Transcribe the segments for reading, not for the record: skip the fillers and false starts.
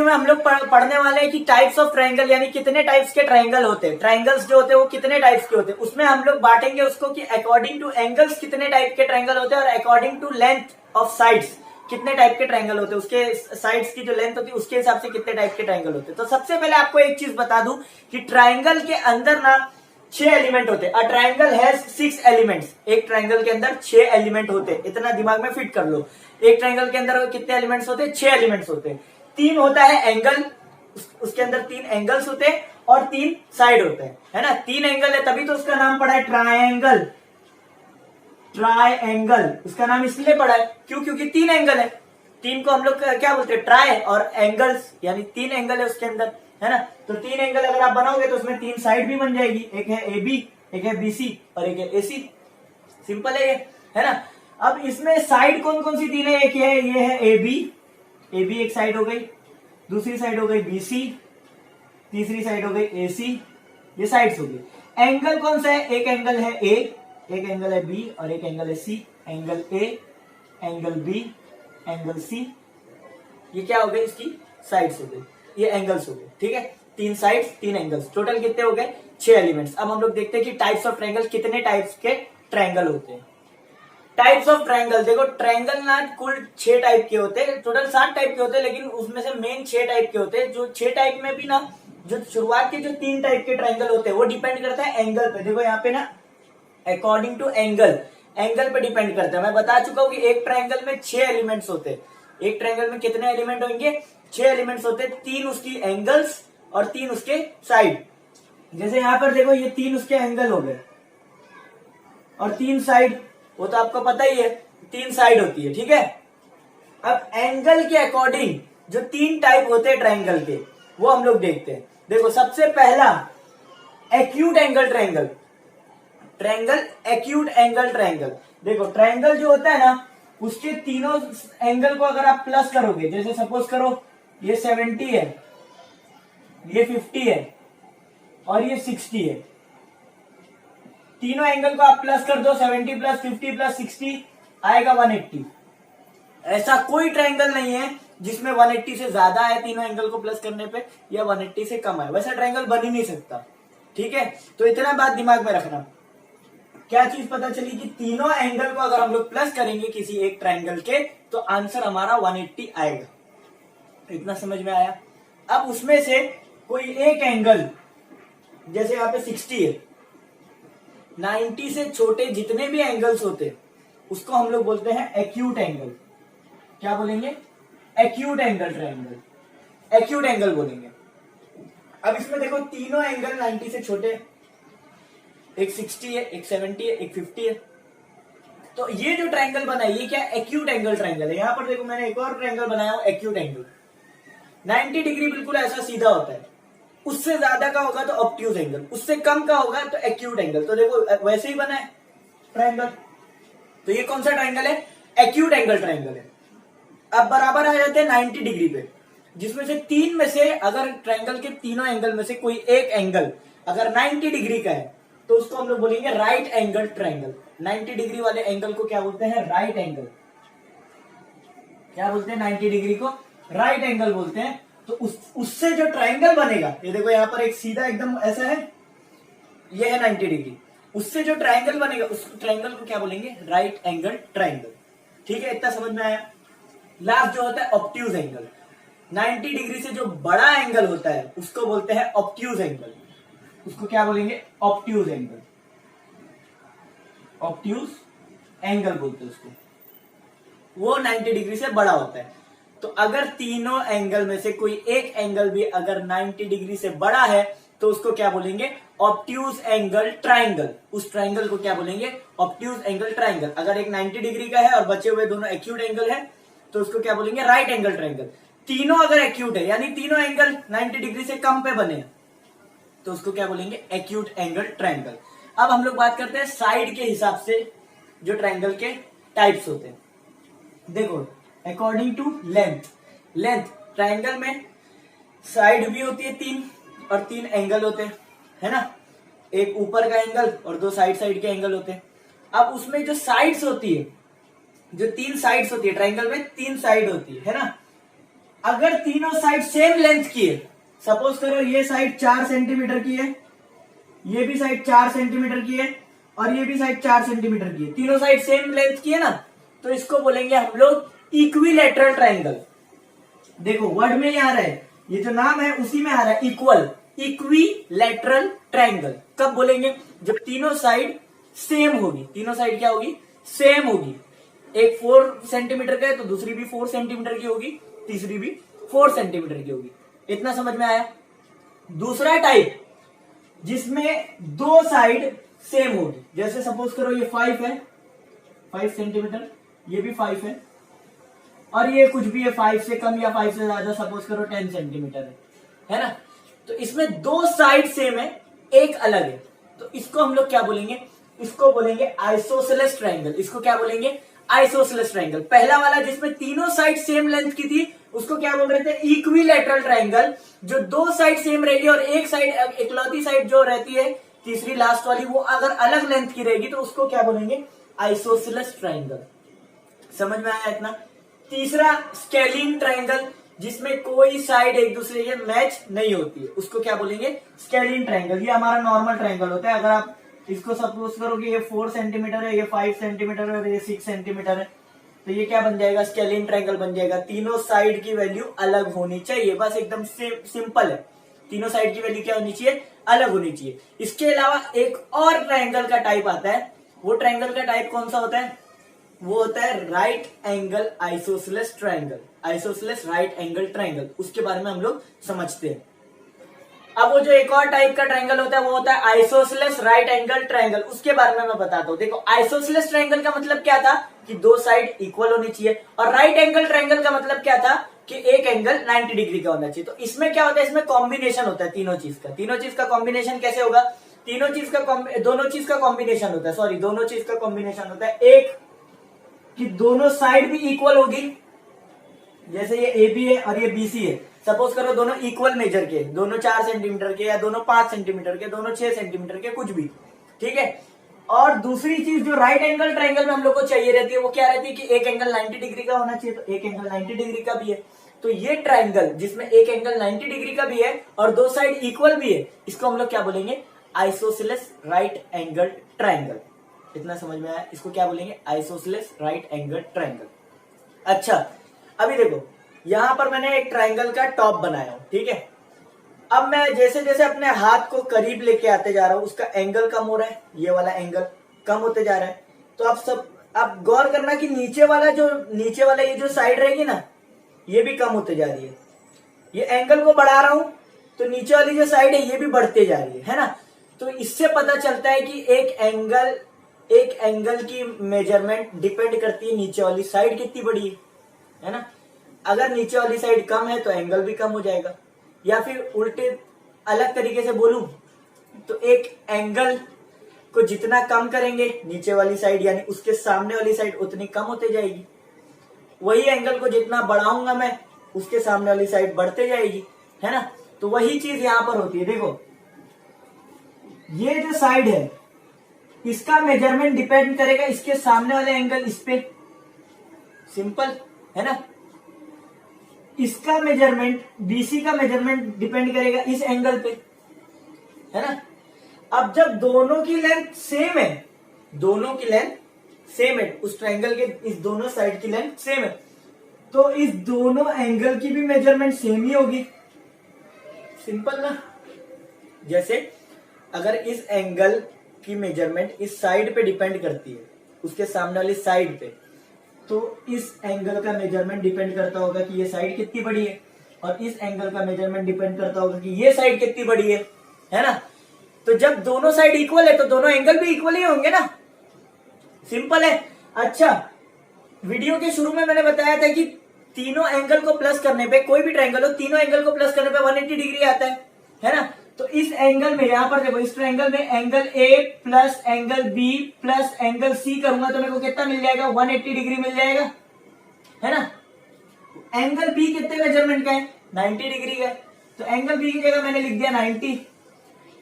Video में हम लोग पढ़ने वाले हैं कि टाइप्स ऑफ ट्रायंगल, यानी कितने टाइप्स के ट्रायंगल होते हैं, ट्रायंगल्स जो होते हैं वो कितने टाइप्स के होते हैं। उसमें हम लोग बांटेंगे उसको कि अकॉर्डिंग टू एंगल्स कितने टाइप के ट्रायंगल होते हैं और according to length of sides कितने टाइप के ट्रायंगल होते हैं, उसके साइड्स की जो लेंथ होती है उसके हिसाब से कितने टाइप के ट्रायंगल होते हैं। तो सबसे पहले आपको एक चीज बता दूं कि ट्रायंगल के अंदर ना 6 एलिमेंट होते हैं। A triangle has 6 elements. एक ट्रायंगल के अंदर 6 एलिमेंट होते हैं, इतना दिमाग में फिट कर लो। एक ट्रायंगल के अंदर कितने एलिमेंट्स होते हैं? 6 एलिमेंट्स होते हैं। 3 होता है एंगल, उसके अंदर 3 एंगल्स होते हैं और 3 साइड होते हैं, है ना। 3 एंगल है तभी तो उसका नाम पड़ा है ट्रायंगल। ट्रायंगल उसका नाम इसलिए पड़ा है क्योंकि 3 एंगल है। 3 को हम लोग क्या बोलते हैं? ट्राई, और एंगल्स यानी 3 एंगल है उसके अंदर, है ना। तो 3 एंगल अगर आप बनाओगे तो उसमें 3 साइड भी बन जाएगी, एक है ए बी, एक है बी सी और एक है ए सी। सिंपल है ये, है ना। अब इसमें साइड कौन कौन सी 3 है? एक है ये है ए बी एक साइड हो गई, दूसरी साइड हो गई बी सी, तीसरी साइड हो गई ए सी, ये साइड्स हो गई। एंगल कौन सा है? एक एंगल है ए, एक एंगल है बी और एक एंगल है C. Angle A, angle B, angle C, ये क्या हो गए? इसकी साइड्स हो गई, ये एंगल्स हो गए, ठीक है। 3 साइड्स 3 एंगल्स, टोटल कितने हो गए? 6 एलिमेंट्स। अब हम लोग देखते हैं कि टाइप्स ऑफ ट्रायंगल, कितने टाइप्स के ट्रायंगल होते हैं। टाइप्स ऑफ ट्रायंगल, देखो ट्रायंगल ना कुल 6 टाइप के होते हैं, टोटल 7 टाइप के होते हैं, लेकिन उसमें से मेन 6 टाइप के होते हैं। जो 6 टाइप में भी ना जो शुरुआत के जो 3 टाइप के ट्रायंगल होते हैं वो डिपेंड करता है एंगल पे। देखो यहाँ पे ना अकॉर्डिंग टू एंगल, एंगल पे डिपेंड करता है। मैं बता चुका हूं कि एक ट्रायंगल में 6 एलिमेंट्स होते हैं। एक ट्रायंगल में कितने एलिमेंट होंगे? 6 एलिमेंट्स होते हैं। 3 उसकी एंगल्स और 3 उसके साइड। जैसे यहां पर देखो ये 3 उसके एंगल हो गए और 3 साइड, वो तो आपको पता ही है 3 साइड होती है, ठीक है। अब एंगल के अकॉर्डिंग जो 3 टाइप होते हैं ट्रायंगल के वो हम लोग देखते हैं। देखो सबसे पहला acute angle triangle, triangle acute angle triangle. देखो ट्रायंगल जो होता है ना उसके तीनों एंगल को अगर आप प्लस करोगे, जैसे सपोज करो ये 70 है, ये 50 है और ये 60 है, तीनों एंगल को आप प्लस कर दो, 70 प्लस 50 प्लस 60 आएगा 180। ऐसा कोई ट्रायंगल नहीं है जिसमें 180 से ज्यादा है तीनों एंगल को प्लस करने पे या 180 से कम है, वैसा ट्रायंगल बन ही नहीं सकता, ठीक है। तो इतना बात दिमाग में रखना। क्या चीज पता चली कि तीनों एंगल को अगर हम लोग प्लस करेंगे किसी एक ट्रायंगल के तो आंसर हमारा 180 आएगा। इतना समझ में आया। अब उसमें से कोई एक एंगल, जैसे यहाँ पे 60 है, 90 से छोटे जितने भी एंगल्स होते उसको हम लोग बोलते हैं एक्यूट एंगल। क्या बोलेंगे? Acute angle triangle, acute angle बोलेंगे। अब इसमें देखो तीनों एंगल 90 से छोटे, एक 60 है, एक 70 है, एक 50 है। तो ये जो ट्रायंगल बना है ये क्या? एक्यूट एंगल ट्रायंगल है। यहां पर देखो मैंने एक और ट्रायंगल बनाया हूं एक्यूट एंगल, 90 डिग्री बिल्कुल ऐसा सीधा होता है। उससे ज्यादा का होगा तो ऑब्ट्यूज एंगल, उससे कम का होगा तो एक्यूट एंगल। तो देखो वैसे ही बना है ट्रायंगल। तो ये कौन सा ट्रायंगल है? एक्यूट एंगल ट्रायंगल है। अब बराबर आ जाते हैं 90 डिग्री पे, जिसमें से 3 में से अगर ट्रायंगल के तीनों एंगल में से कोई एक एंगल अगर 90 डिग्री का है तो उसको हम लोग बोलेंगे राइट एंगल ट्रायंगल। 90 डिग्री वाले एंगल को क्या बोलते हैं? Right angle. क्या बोलते हैं? 90 डिग्री को राइट एंगल बोलते हैं। तो उससे जो ट्रायंगल बनेगा, ये देखो यहाँ पर एक सीधा एकदम ऐसा है, ये है 90 डिग्री, उससे जो ट्रायंगल बनेगा उस ट्रायंगल को क्या बोलेंगे? राइट एंगल ट्रायंगल, ठीक है। इतना समझ में आया। लास्ट जो होता है ऑब्ट्यूज एंगल, 90 डिग्री से जो बड़ा एंगल होता है उसको बोलते हैं ऑब्ट्यूज एंगल। उसको क्या बोलेंगे? ऑब्ट्यूज एंगल, ऑब्ट्यूज एंगल बोलते हैं उसको। वो 90 डिग्री से बड़ा होता है। तो अगर तीनों एंगल में से कोई एक एंगल भी अगर 90 डिग्री से बड़ा है तो उसको क्या बोलेंगे? Obtuse angle triangle. उस ट्रायंगल को क्या बोलेंगे? Obtuse angle triangle. अगर एक 90 डिग्री का है और बचे हुए दोनों एक्यूट एंगल है तो उसको क्या बोलेंगे? Right angle triangle. तीनों अगर एक्यूट है यानी तीनों एंगल 90 डिग्री से कम पे बने तो उसको क्या बोलेंगे? Acute angle triangle. अब हम लोग बात करते हैं साइड के हिसाब से जो ट्रायंगल के टाइप्स होते हैं। देखो according to length, length triangle में साइड भी होती है 3 और 3 एंगल होते हैं, है ना। एक ऊपर का एंगल और 2 साइड के एंगल होते हैं। अब उसमें जो साइड्स होती है, जो 3 साइड्स होती है ट्रायंगल में 3 साइड होती है ना। अगर तीनों साइड सेम लेंथ की है, सपोज करो ये साइड 4 सेंटीमीटर की है, ये भी साइड 4 सेंटीमीटर की है और ये भी साइड 4 सेंटीमीटर की है, तीनों साइड सेम लेंथ की है ना, तो इसको बोलेंगे हम लोग इक्विलैटरल ट्रायंगल। देखो वर्ड में ही आ रहा है, ये जो नाम है उसी में आ रहा है इक्वल, इक्विलैटरल ट्रायंगल। कब बोलेंगे? जब तीनों साइड सेम होगी। तीनों साइड क्या होगी? सेम होगी। एक 4 सेंटीमीटर का है तो दूसरी भी 4 सेंटीमीटर की होगी, तीसरी भी 4 सेंटीमीटर की होगी। इतना समझ में आया? दूसरा टाइप जिसमें दो साइड सेम होगी, जैसे सपोज करो ये 5 है, 5 सेंटीमीटर, ये भी 5 है और ये कुछ भी है 5 से कम या 5 से ज्यादा, सपोज करो 10 सेंटीमीटर है ना। तो इसमें दो साइड सेम है, एक अलग है, तो इसको हम लोग क्या बोलेंगे? इसको बोलेंगे आइसोसेलेस ट्रायंगल। इसको क्या बोलेंगे? Isosceles triangle. पहला वाला जिसमें तीनों साइड सेम लेंथ की थी उसको क्या बोल रहे थे? Equilateral triangle. जो दो साइड सेम रहेगी और एक साइड, इकलौती साइड जो रहती है तीसरी लास्ट वाली, वो अगर अलग लेंथ की रहेगी तो उसको क्या बोलेंगे? Isosceles triangle. समझ में आया इतना? तीसरा स्केलिन ट्रायंगल, जिसमें कोई साइड एक दूसरे के मैच नहीं होती है, उसको क्या बोलेंगे? Scalene triangle. ये हमारा नॉर्मल ट्रायंगल होता है। अगर आप इसको सपोज करो कि ये 4 सेंटीमीटर है, ये 5 सेंटीमीटर है और ये 6 सेंटीमीटर है, तो ये क्या बन जाएगा? स्केलिन ट्रायंगल बन जाएगा। तीनों साइड की वैल्यू अलग होनी चाहिए, बस एकदम सिंपल है। तीनों साइड की वैल्यू क्या होनी चाहिए? अलग होनी चाहिए। इसके अलावा एक और ट्रायंगल का टाइप आता है। वो ट्रायंगल का टाइप कौन सा होता है? वो होता है right angle isosceles triangle. Isosceles right angle triangle, उसके बारे में हम लोग समझते हैं। अब वो जो एक और टाइप का ट्रायंगल होता है वो होता है आइसोसेलेस राइट एंगल ट्रायंगल। उसके बारे में मैं बताता हूं। देखो आइसोसेलेस ट्रायंगल का मतलब क्या था? कि दो साइड इक्वल होनी चाहिए। और राइट एंगल ट्रायंगल का मतलब क्या था? कि एक एंगल 90 डिग्री का होना चाहिए। तो इसमें क्या होता है? इसमें कॉम्बिनेशन होता है तीनों चीज का। तीनों चीज का कॉम्बिनेशन कैसे होगा? दोनों चीज का कॉम्बिनेशन होता है, सॉरी दोनों चीज का कॉम्बिनेशन होता है। एक कि दोनों साइड भी इक्वल होगी, जैसे ये ए बी है और ये बी सी है, सपोज करो दोनों इक्वल मेजर के, दोनों 4 सेंटीमीटर के या दोनों 5 सेंटीमीटर के, दोनों 6 सेंटीमीटर के, कुछ भी, ठीक है। और दूसरी चीज जो राइट एंगल ट्रायंगल में हम लोग को चाहिए रहती है वो क्या रहती है? कि एक एंगल 90 डिग्री का होना चाहिए, तो एक एंगल 90 डिग्री का भी है। तो ये ट्रायंगल जिसमें एक एंगल 90 डिग्री का भी है और दो साइड इक्वल भी है, इसको हम लोग क्या बोलेंगे? Isosceles right angle triangle. इतना समझ में आया? इसको क्या बोलेंगे? Isosceles right angle triangle. अच्छा, अभी देखो यहां पर मैंने एक ट्रायंगल का टॉप बनाया हूं, ठीक है। अब मैं जैसे जैसे अपने हाथ को करीब लेके आते जा रहा हूं, उसका एंगल कम हो रहा है, ये वाला एंगल कम होते जा रहा है। तो आप गौर करना कि नीचे वाला ये जो साइड रहेगी ना, ये भी कम होते जा रही है। ये एंगल को बढ़ा रहा हूं तो नीचे वाली जो साइड है ये भी बढ़ते जा रही है ना। तो इससे पता चलता है कि एक एंगल की मेजरमेंट डिपेंड करती है नीचे वाली साइड कितनी बड़ी है ना। अगर नीचे वाली साइड कम है तो एंगल भी कम हो जाएगा। या फिर उल्टे अलग तरीके से बोलूं तो एक एंगल को जितना कम करेंगे नीचे वाली साइड यानी उसके सामने वाली साइड उतनी कम होते जाएगी। वही एंगल को जितना बढ़ाऊंगा मैं उसके सामने वाली साइड बढ़ते जाएगी, है ना। तो वही चीज यहां पर होती है। देखो ये जो साइड है इसका मेजरमेंट डिपेंड करेगा इसके सामने वाले एंगल इस पे, सिंपल है ना। इसका मेजरमेंट बीसी का मेजरमेंट डिपेंड करेगा इस एंगल पे, है ना। अब जब दोनों की लेंथ सेम है, उस ट्रायंगल के इस दोनों साइड की लेंथ सेम है, तो इस दोनों एंगल की भी मेजरमेंट सेम ही होगी, सिंपल ना। जैसे अगर इस एंगल की मेजरमेंट इस साइड पे डिपेंड करती है उसके सामने वाली साइड पे, तो इस एंगल का मेजरमेंट डिपेंड करता होगा कि ये साइड कितनी बड़ी है, और इस एंगल का मेजरमेंट डिपेंड करता होगा कि ये साइड कितनी बड़ी है ना। तो जब दोनों साइड इक्वल है तो दोनों एंगल भी इक्वल ही होंगे ना, सिंपल है। अच्छा, वीडियो के शुरू में मैंने बताया था कि तीनों एंगल को प्लस करने पे, कोई भी ट्रायंगल हो, तीनों एंगल को प्लस करने पे 180 डिग्री आता है ना। तो इस एंगल में यहां पर देखो, इस ट्रायंगल में angle A plus angle B plus angle C करूंगा तो मेरे को कितना मिल जाएगा? 180 डिग्री मिल जाएगा, है ना। एंगल बी कितने मेजरमेंट का है? 90 डिग्री का है, तो एंगल बी की जगह मैंने लिख दिया 90।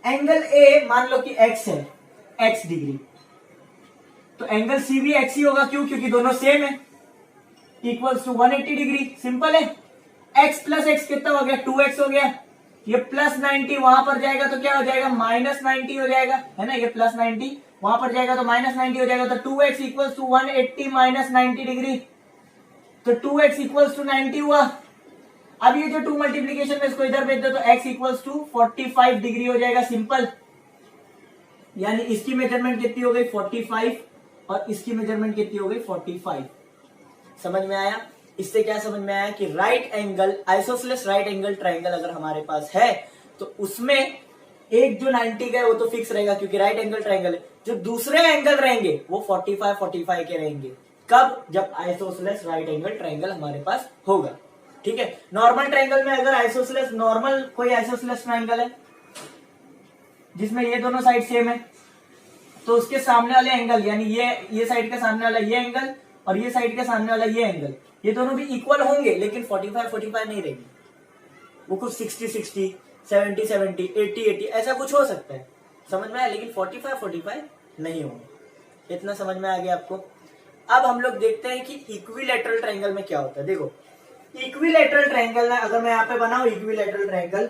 एंगल ए मान लो कि एक्स है, एक्स डिग्री, तो एंगल सी भी एक्स ही होगा। क्यों? क्योंकि दोनों सेम है, इक्वल्स टू 180 डिग्री, सिंपल है। x प्लस एक्स कितना हो गया, 2x हो गया। ये प्लस 90 वहां पर जाएगा तो क्या हो जाएगा, माइनस 90 हो जाएगा, है ना। ये प्लस 90 वहां पर जाएगा तो माइनस 90 हो जाएगा। तो 2x equals to 180 minus 90 degree, तो 2x इक्वल्स टू 90 हुआ। अब ये जो 2 मल्टीप्लीकेशन में इसको इधर भेज दो तो x इक्वल्स टू 45 डिग्री हो जाएगा, सिंपल। यानी इसकी मेजरमेंट कितनी हो गई 45 और इसकी मेजरमेंट कितनी हो गई 45। समझ में आया। इससे क्या समझ में आया कि right angle, isosceles right angle triangle अगर हमारे पास है तो उसमें एक जो 90 का है वो तो फिक्स रहेगा क्योंकि राइट एंगल ट्राइंगल है। जो दूसरे एंगल रहेंगे वो 45 के रहेंगे। कब, जब आइसोसेलेस राइट एंगल ट्राइंगल हमारे पास होगा। ठीक है। नॉर्मल ट्राइंगल में अगर आइसोसेलेस, नॉर्मल कोई आइसोसेलेस ट्राइंगल है जिसमें ये दोनों साइड सेम है तो उसके सामने वाले एंगल, यानी ये साइड के सामने वाला ये एंगल और ये साइड के सामने वाला ये एंगल, ये दोनों भी इक्वल होंगे लेकिन 45 नहीं रहेंगे। वो कुछ 60 70 80 ऐसा कुछ हो सकता है, समझ में आया। लेकिन 45 नहीं होंगे। इतना समझ में आ गया आपको। अब हम लोग देखते हैं कि इक्विलैटरल ट्रायंगल में क्या होता है। देखो इक्विलैटरल ट्रायंगल में अगर मैं यहाँ पे बनाऊं इक्विलैटरल ट्रायंगल,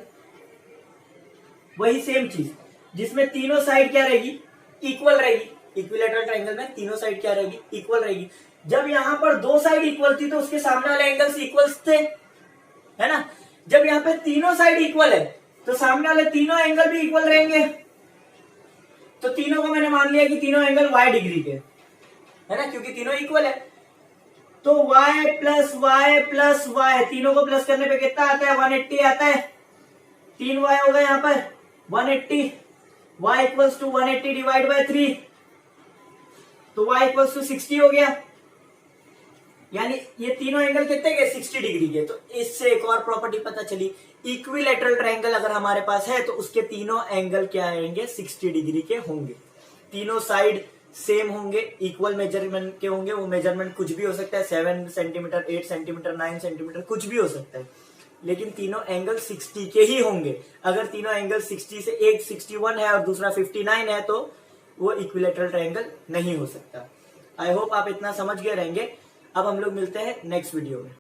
वही सेम चीज जिसमें तीनों साइड क्या रहेगी, इक्वल रहेगी। इक्विलैटरल ट्रायंगल में तीनों साइड क्या रहेगी, इक्वल रहेगी। जब यहां पर दो साइड इक्वल थी तो उसके सामने वाले एंगल्स इक्वल्स थे, है ना। जब यहाँ पे तीनों साइड इक्वल है तो सामने वाले तीनों एंगल भी इक्वल रहेंगे। तो तीनों को मैंने मान लिया कि तीनों एंगल y डिग्री के, है ना, क्योंकि तीनों इक्वल है। तो y प्लस y तीनों को प्लस करने पे कितना आता है, 180 आता है। 3y होगा यहाँ पर 180, y equals to 180 divide by 3, तो y इक्वल्स टू 60 हो गया। यानी ये तीनों एंगल कितने के, 60 डिग्री के। तो इससे एक और प्रॉपर्टी पता चली, इक्विलैटरल ट्रायंगल अगर हमारे पास है तो उसके तीनों एंगल क्या आएंगे, 60 डिग्री के होंगे। तीनों साइड सेम होंगे, इक्वल मेजरमेंट के होंगे। वो मेजरमेंट कुछ भी हो सकता है, 7 सेंटीमीटर, 8 सेंटीमीटर, 9 सेंटीमीटर, कुछ भी हो सकता है। लेकिन तीनों एंगल 60 के ही होंगे। अगर तीनों एंगल 60 से, एक 61 है और दूसरा 59 है तो वो इक्विलैटरल ट्रायंगल नहीं हो सकता। आई होप आप इतना समझ गए रहेंगे। अब हम लोग मिलते हैं नेक्स्ट वीडियो में।